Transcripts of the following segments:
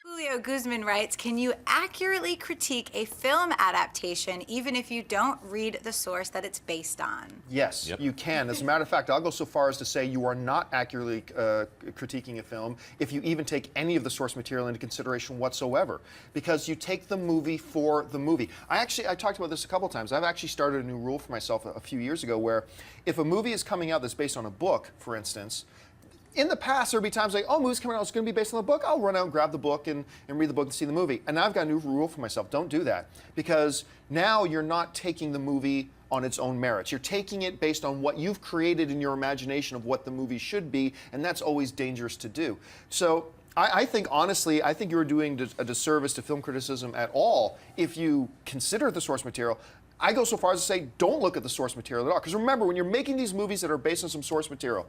Julio Guzman writes, can you accurately critique a film adaptation even if you don't read the source that it's based on? Yes, you can. As a matter of fact, I'll go so far as to say you are not accurately critiquing a film if you even take any of the source material into consideration whatsoever, because you take the movie for the movie. I talked about this a couple times. I've actually started a new rule for myself a few years ago where if a movie is coming out that's based on a book, for instance, in the past, there would be times like, oh, movie's coming out, it's going to be based on the book. I'll run out and grab the book and read the book and see the movie. And now I've got a new rule for myself. Don't do that. Because now you're not taking the movie on its own merits. You're taking it based on what you've created in your imagination of what the movie should be, and that's always dangerous to do. So I think, honestly, I think you're doing a disservice to film criticism at all if you consider the source material. I go so far as to say, don't look at the source material at all. Because remember, when you're making these movies that are based on some source material,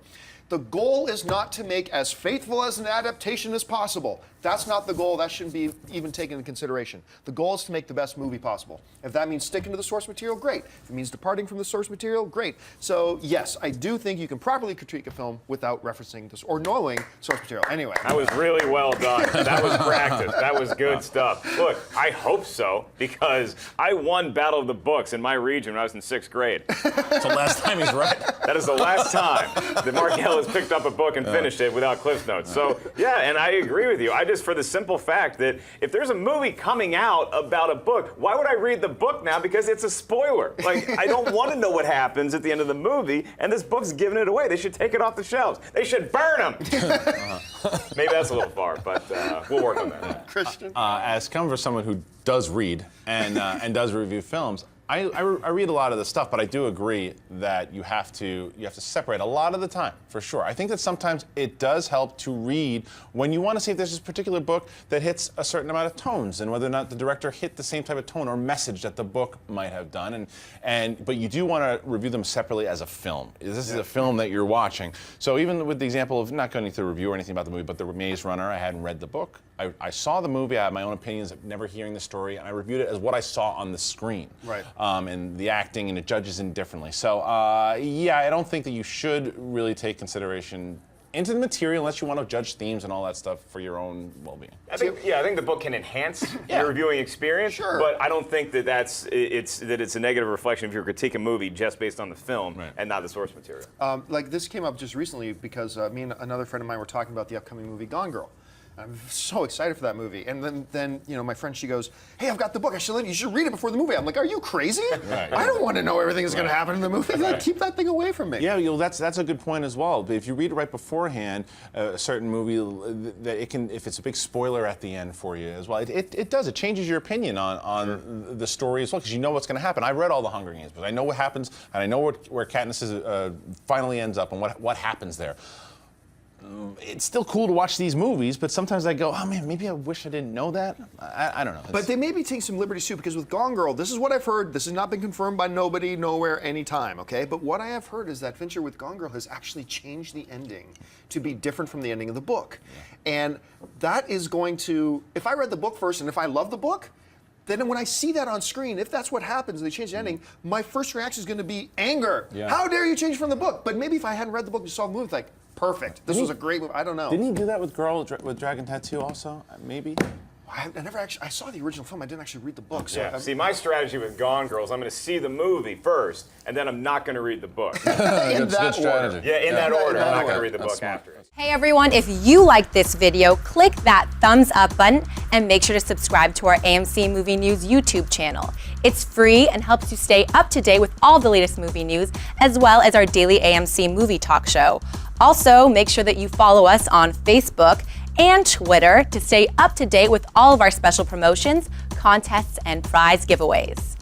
the goal is not to make as faithful as an adaptation as possible. That's not the goal. That shouldn't be even taken into consideration. The goal is to make the best movie possible. If that means sticking to the source material, great. If it means departing from the source material, great. So yes, I do think you can properly critique a film without referencing this or knowing source material. Anyway. That was really well done. That was practice. That was good stuff. Look, I hope so, because I won Battle of the Books in my region when I was in 6th grade. It's the last time he's right. That is the last time that Mark Ellis picked up a book and finished it without Cliff Notes. So, yeah, and I agree with you. For the simple fact that if there's a movie coming out about a book, why would I read the book now? Because it's a spoiler. Like, I don't want to know what happens at the end of the movie, and this book's giving it away. They should take it off the shelves. They should burn them. Maybe that's a little far, but we'll work on that. Christian? As coming from someone who does read and does review films, I read a lot of this stuff, but I do agree that you have to separate a lot of the time, for sure. I think that sometimes it does help to read when you want to see if there's this particular book that hits a certain amount of tones and whether or not the director hit the same type of tone or message that the book might have done. But you do want to review them separately as a film. This is a film that you're watching. So even with the example of not going through a review or anything about the movie, but The Maze Runner, I hadn't read the book. I saw the movie, I had my own opinions of never hearing the story, and I reviewed it as what I saw on the screen. Right. And the acting, and it judges in differently. So, yeah, I don't think that you should really take consideration into the material unless you want to judge themes and all that stuff for your own well-being. I think the book can enhance your reviewing experience, sure. But I don't think that it's a negative reflection if you critique a movie just based on the film and not the source material. Like this came up just recently because me and another friend of mine were talking about the upcoming movie Gone Girl. I'm so excited for that movie. And then you know, my friend, she goes, hey, I've got the book. You should read it before the movie. I'm like, are you crazy? Right. I don't want to know everything that's going to happen in the movie. Like, keep that thing away from me. Yeah, you know, that's a good point as well. But if you read it right beforehand, a certain movie, that it can, if it's a big spoiler at the end for you as well, it does. It changes your opinion on the story as well, because you know what's going to happen. I read all the Hunger Games, but I know what happens, and I know where Katniss finally ends up and what happens there. It's still cool to watch these movies, but sometimes I go, oh man, maybe I wish I didn't know that. I don't know. But they may be taking some liberties too, because with Gone Girl, this is what I've heard. This has not been confirmed by nobody, nowhere, anytime, okay? But what I have heard is that Fincher with Gone Girl has actually changed the ending to be different from the ending of the book. Yeah. And that is going to, if I read the book first and if I love the book, then when I see that on screen, if that's what happens and they change the ending, my first reaction is going to be anger. Yeah. How dare you change from the book? But maybe if I hadn't read the book and saw the movie, it's like, perfect. This was a great movie. I don't know. Didn't he do that with Girl with Dragon Tattoo also? Maybe? I never actually, I saw the original film. I didn't actually read the book. So yeah. See, my strategy with Gone Girl is I'm going to see the movie first, and then I'm not going to read the book. In that order. Yeah, in that order. I'm not going to read the book after. Hey everyone, if you like this video, click that thumbs up button and make sure to subscribe to our AMC Movie News YouTube channel. It's free and helps you stay up to date with all the latest movie news, as well as our daily AMC movie talk show. Also, make sure that you follow us on Facebook and Twitter to stay up to date with all of our special promotions, contests, and prize giveaways.